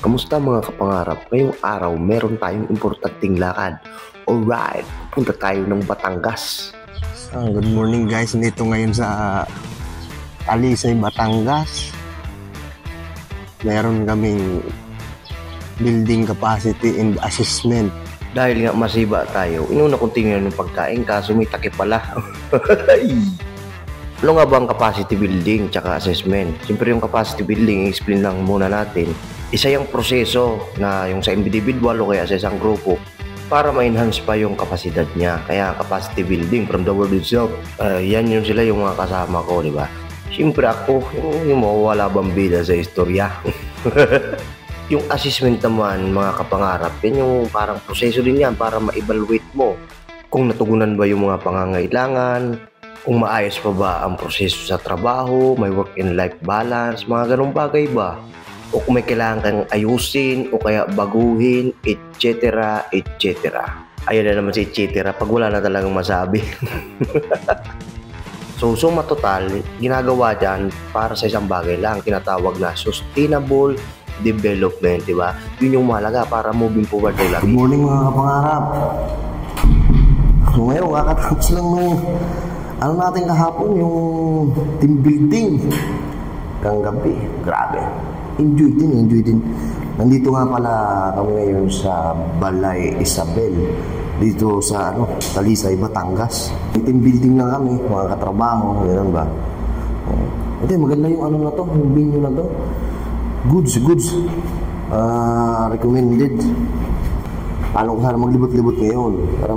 Kamusta mga kapangarap? Ngayong araw, meron tayong importanteng lakad. Alright, punta tayo ng Batangas. Good morning guys, nito ngayon sa Talisay, Batangas. Meron kaming building capacity and assessment. Dahil nga masiba tayo, inuna kong tingnan yung pagkain kaso may takip pala. Ano nga ba ang capacity building tsaka assessment? Siyempre yung capacity building, explain lang muna natin. Isa yung proseso na yung sa individual o kaya sa isang grupo para ma-enhance pa yung kapasidad niya. Kaya capacity building from the word itself. Yan yung sila yung mga kasama ko, di ba? Siyempre ako, yung mawawala bang bida sa istorya. Yung assessment naman, mga kapangarap, yan yung parang proseso din yan para ma-evaluate mo kung natugunan ba yung mga pangangailangan, kung maayos pa ba ang proseso sa trabaho, may work and life balance, mga ganong bagay ba? O kung may kailangan kang ayusin o kaya baguhin, etc. etc. Ayan na naman si etc. pag wala na talagang masabi. So suma total, ginagawa dyan para sa isang bagay lang, tinatawag na sustainable development, di ba? Yun yung mahalaga para moving forward tayo lagi. Good morning mga kapangarap. So ngayon, kakatapos lang nung natin kahapon, yung team building. Hanggang gabi, grabe. Enjoy din. Nandito nga pala kami ngayon sa Balay Isabel. Dito sa Talisay, Batangas. Team building lang kami, mga katrabaho, gano'n ba? Ito, maganda yung na to, yung venue na to. Goods. Recommended. Paano ko sana maglibot-libot ngayon para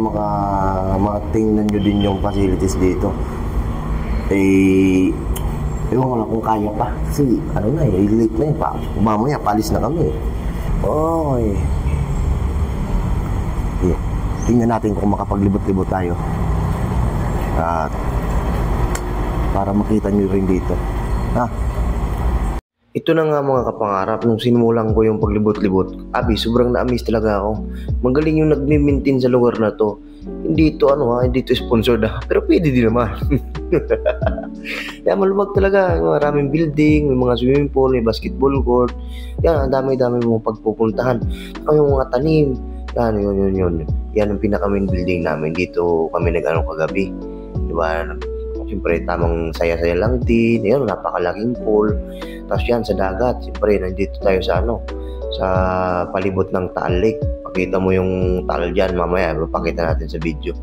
makatingnan nyo din yung facilities dito. Ewan ko lang kung kaya pa. Kasi late na pa. Mamaya, palis na kami. Okay. Yeah. Tingnan natin kung makapaglibot-libot tayo. At para makita nyo rin dito. Ito na nga mga kapangarap, nung sinimulan ko yung paglibot-libot, sobrang na-amaze talaga ako. Magaling yung nagme-maintain sa lugar na to. Hindi ito hindi ito sponsored pero pwede din naman. Kaya maluwag talaga, maraming building, may mga swimming pool, may basketball court. Yan, ang dami-dami mong pagpupuntahan. Saka yung mga tanim, yun. Yan ang pinaka-main building namin. Dito kami kagabi. Diba? Siyempre, tamang saya-saya lang din. Yan, napakalaking pool. Tapos yan, sa dagat. Siyempre, nandito tayo sa sa palibot ng Taal Lake. Pakita mo yung Taal dyan mamaya. Pakita natin sa video.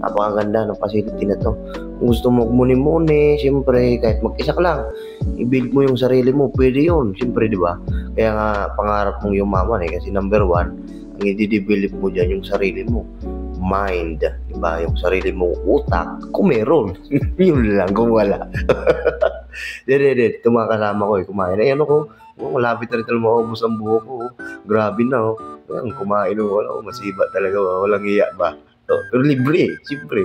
Napakaganda ng facility na to. Kung gusto mo muni-muni, siyempre, kahit mag-isa ka lang, i-build mo yung sarili mo. Pwede yun. Siyempre, di ba? Kaya nga, pangarap mong yumaman kasi number one, ang i-develop mo dyan yung sarili mo. Mind, diba? Yung sarili mong utak, kung meron. Yun lang, kung wala. Ito mga kasama ko, kumain. Ayan ako, malapit na rin maubos ang buho ko. Grabe na, Ayan, kumain mo, masiba talaga, walang iya ba? Pero libre, siyempre.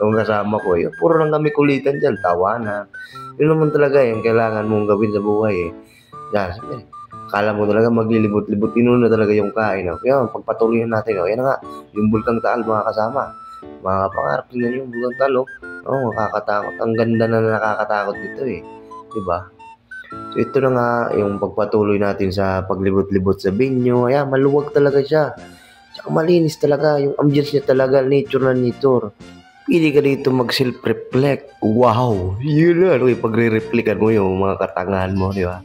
Yung kasama ko, puro lang kami kulitan dyan, tawanan. Yun naman talaga, yung kailangan mong gawin sa buhay, Yan, siyempre. Kala mo talaga maglilibot-libot, inuna talaga yung kain. Kaya pagpatuloy natin. Yan nga, yung Bulkang Taal mga kasama. Mga pangarap din yung Bulkang Taal. Makakatakot. Ang ganda na nakakatakot dito Diba? So ito na nga yung pagpatuloy natin sa paglibot-libot sa venue. Ayan, maluwag talaga siya. Tsaka malinis talaga. Yung ambience niya talaga, nature na nature. Pili ka dito mag-self-reflect. Wow! Yun na. Pagre-reflectan mo yung mga katangahan mo, di ba?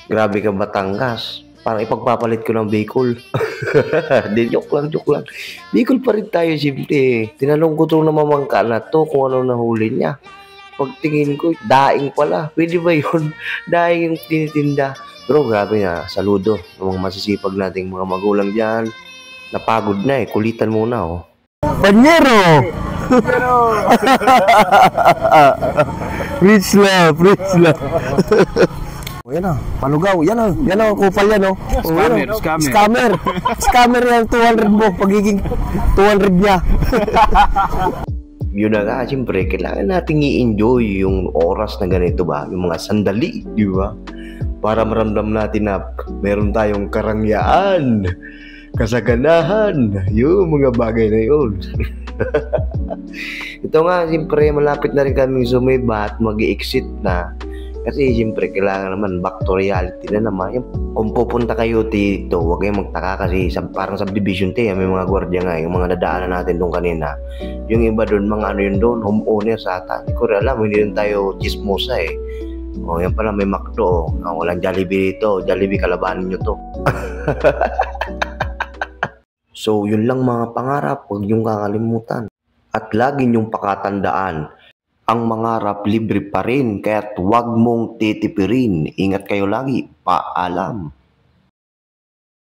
Grabe ka Batangas. Parang ipagpapalit ko ng Bicol. Di, joke lang. Bicol pa rin tayo, simple. Tinanong ko itong namamangka na to kung ano nahuli niya. Pagtingin ko, daing pala. Pwede ba yun? Daing yung tinitinda. Pero grabe na, saludo ng mga masisipag nating mga magulang dyan. Napagod na kulitan muna Panyero! Rich love. Yan palugaw. Yan kupal yan Scammer yan, 200 mo. Pagiging 200 niya. Yun na nga, siyempre, kailangan natin i-enjoy yung oras na ganito ba? Yung mga sandali, di ba? Para maramdam natin na meron tayong karangyaan, kasaganahan, yung mga bagay na yun. Ito nga, siyempre, malapit na rin kami sumiba at mag-i-exit na. Kasi siyempre kailangan naman back to reality na naman. Kung pupunta kayo dito, huwag kayong magtaka kasi parang subdivision tayo, may mga gwardiya nga, yung mga nadaanan natin doon kanina. Yung iba doon, mga ano yun doon, homeowners ata. Hindi ko rin alam, hindi rin tayo chismosa eh. O yan pala, may McDo. Walang Jollibee dito. Jollibee, kalabanin nyo to. So, yun lang mga pangarap, huwag niyong kakalimutan. At lagi niyong pakatandaan, ang mangarap libre pa rin, kaya't huwag mong titipirin. Ingat kayo lagi. Paalam.